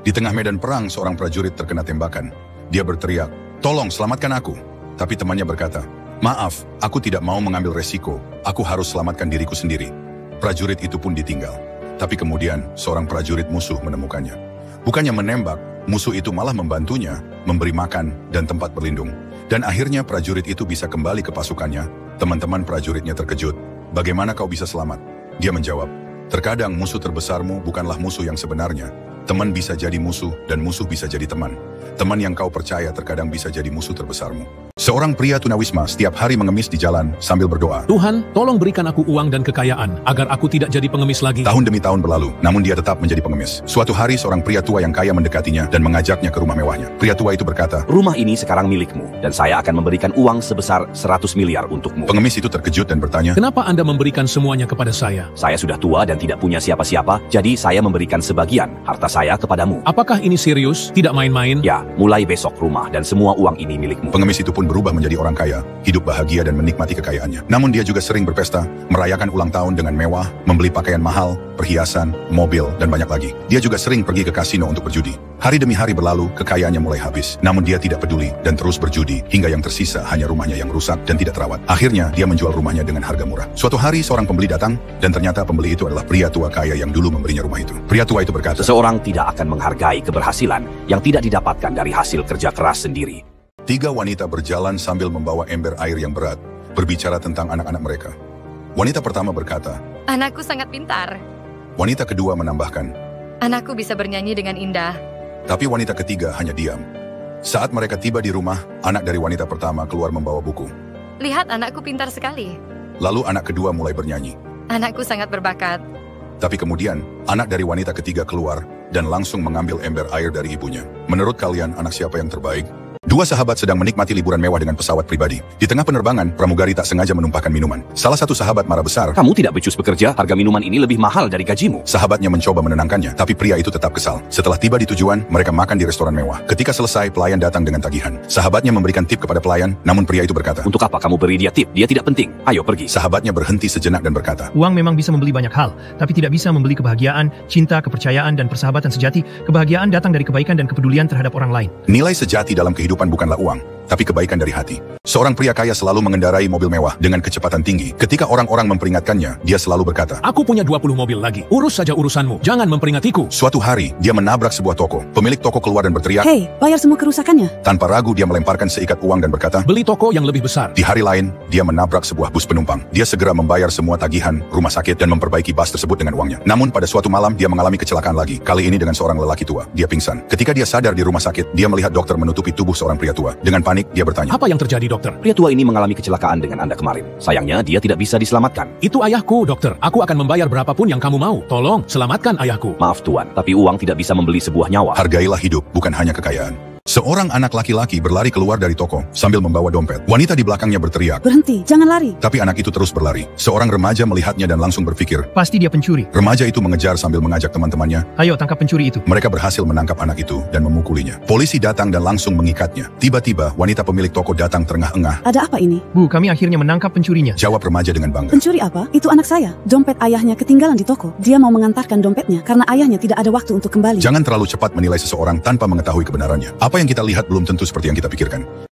Di tengah medan perang, seorang prajurit terkena tembakan. Dia berteriak, "Tolong selamatkan aku." Tapi temannya berkata, "Maaf, aku tidak mau mengambil resiko. Aku harus selamatkan diriku sendiri." Prajurit itu pun ditinggal. Tapi kemudian, seorang prajurit musuh menemukannya. Bukannya menembak, musuh itu malah membantunya, memberi makan, dan tempat berlindung. Dan akhirnya prajurit itu bisa kembali ke pasukannya. Teman-teman prajuritnya terkejut. "Bagaimana kau bisa selamat?" Dia menjawab, "Terkadang musuh terbesarmu bukanlah musuh yang sebenarnya. Teman bisa jadi musuh, dan musuh bisa jadi teman. Teman yang kau percaya terkadang bisa jadi musuh terbesarmu." Seorang pria tunawisma setiap hari mengemis di jalan sambil berdoa, "Tuhan, tolong berikan aku uang dan kekayaan, agar aku tidak jadi pengemis lagi." Tahun demi tahun berlalu, namun dia tetap menjadi pengemis. Suatu hari seorang pria tua yang kaya mendekatinya dan mengajaknya ke rumah mewahnya. Pria tua itu berkata, "Rumah ini sekarang milikmu, dan saya akan memberikan uang sebesar 100 miliar untukmu." Pengemis itu terkejut dan bertanya, "Kenapa Anda memberikan semuanya kepada saya? "Saya sudah tua dan tidak punya siapa-siapa, jadi saya memberikan sebagian harta saya kepadamu." Apakah ini serius? Tidak main-main?" "Ya, mulai besok rumah dan semua uang ini milikmu." Pengemis itu pun berubah menjadi orang kaya, hidup bahagia dan menikmati kekayaannya. Namun dia juga sering berpesta, merayakan ulang tahun dengan mewah, membeli pakaian mahal, perhiasan, mobil, dan banyak lagi. Dia juga sering pergi ke kasino untuk berjudi. Hari demi hari berlalu, kekayaannya mulai habis. Namun dia tidak peduli dan terus berjudi, hingga yang tersisa hanya rumahnya yang rusak dan tidak terawat. Akhirnya, dia menjual rumahnya dengan harga murah. Suatu hari, seorang pembeli datang, dan ternyata pembeli itu adalah pria tua kaya yang dulu memberinya rumah itu. Pria tua itu berkata, "Seseorang tidak akan menghargai keberhasilan yang tidak didapatkan dari hasil kerja keras sendiri." 3 wanita berjalan sambil membawa ember air yang berat, berbicara tentang anak-anak mereka. Wanita pertama berkata, "Anakku sangat pintar. Wanita kedua menambahkan, Anakku bisa bernyanyi dengan indah." tapi wanita ketiga hanya diam. Saat mereka tiba di rumah, anak dari wanita pertama keluar membawa buku. "Lihat, anakku pintar sekali. Lalu anak kedua mulai bernyanyi. Anakku sangat berbakat." Tapi kemudian, anak dari wanita ketiga keluar dan langsung mengambil ember air dari ibunya. Menurut kalian, anak siapa yang terbaik? 2 sahabat sedang menikmati liburan mewah dengan pesawat pribadi. Di tengah penerbangan, pramugari tak sengaja menumpahkan minuman. Salah satu sahabat marah besar. "Kamu tidak becus bekerja? Harga minuman ini lebih mahal dari gajimu." Sahabatnya mencoba menenangkannya, tapi pria itu tetap kesal. Setelah tiba di tujuan, mereka makan di restoran mewah. Ketika selesai, pelayan datang dengan tagihan. Sahabatnya memberikan tip kepada pelayan, namun pria itu berkata, "Untuk apa kamu beri dia tip? Dia tidak penting. Ayo pergi." Sahabatnya berhenti sejenak dan berkata, Uang memang bisa membeli banyak hal, tapi tidak bisa membeli kebahagiaan, cinta, kepercayaan, dan persahabatan sejati. Kebahagiaan datang dari kebaikan dan kepedulian terhadap orang lain. nilai sejati dalam kehidupan bukanlah uang, tapi kebaikan dari hati. Seorang pria kaya selalu mengendarai mobil mewah dengan kecepatan tinggi. Ketika orang-orang memperingatkannya, dia selalu berkata, "Aku punya 20 mobil lagi. Urus saja urusanmu. Jangan memperingatiku." Suatu hari, dia menabrak sebuah toko. Pemilik toko keluar dan berteriak. Hei, bayar semua kerusakannya. Tanpa ragu, dia melemparkan seikat uang dan berkata, "Beli toko yang lebih besar." Di hari lain, dia menabrak sebuah bus penumpang. Dia segera membayar semua tagihan, rumah sakit, dan memperbaiki bus tersebut dengan uangnya. Namun pada suatu malam, dia mengalami kecelakaan lagi. Kali ini dengan seorang lelaki tua. Dia pingsan. Ketika dia sadar di rumah sakit, dia melihat dokter menutupi tubuh seorang pria tua. Dengan panik, dia bertanya, "Apa yang terjadi, dokter?" "Pria tua ini mengalami kecelakaan dengan Anda kemarin. Sayangnya dia tidak bisa diselamatkan." "Itu ayahku, dokter. Aku akan membayar berapapun yang kamu mau. Tolong, selamatkan ayahku." "Maaf tuan, tapi uang tidak bisa membeli sebuah nyawa." hargailah hidup, bukan hanya kekayaan. Seorang anak laki-laki berlari keluar dari toko sambil membawa dompet. Wanita di belakangnya berteriak, Berhenti, jangan lari. tapi anak itu terus berlari. Seorang remaja melihatnya dan langsung berpikir. Pasti dia pencuri. Remaja itu mengejar sambil mengajak teman-temannya. Ayo tangkap pencuri itu. Mereka berhasil menangkap anak itu dan memukulinya. Polisi datang dan langsung mengikatnya. Tiba-tiba, wanita pemilik toko datang terengah-engah. Ada apa ini? Bu, kami akhirnya menangkap pencurinya. Jawab remaja dengan bangga. Pencuri apa? Itu anak saya. Dompet ayahnya ketinggalan di toko. Dia mau mengantarkan dompetnya karena ayahnya tidak ada waktu untuk kembali. Jangan terlalu cepat menilai seseorang tanpa mengetahui kebenarannya. Apa yang kita lihat belum tentu seperti yang kita pikirkan.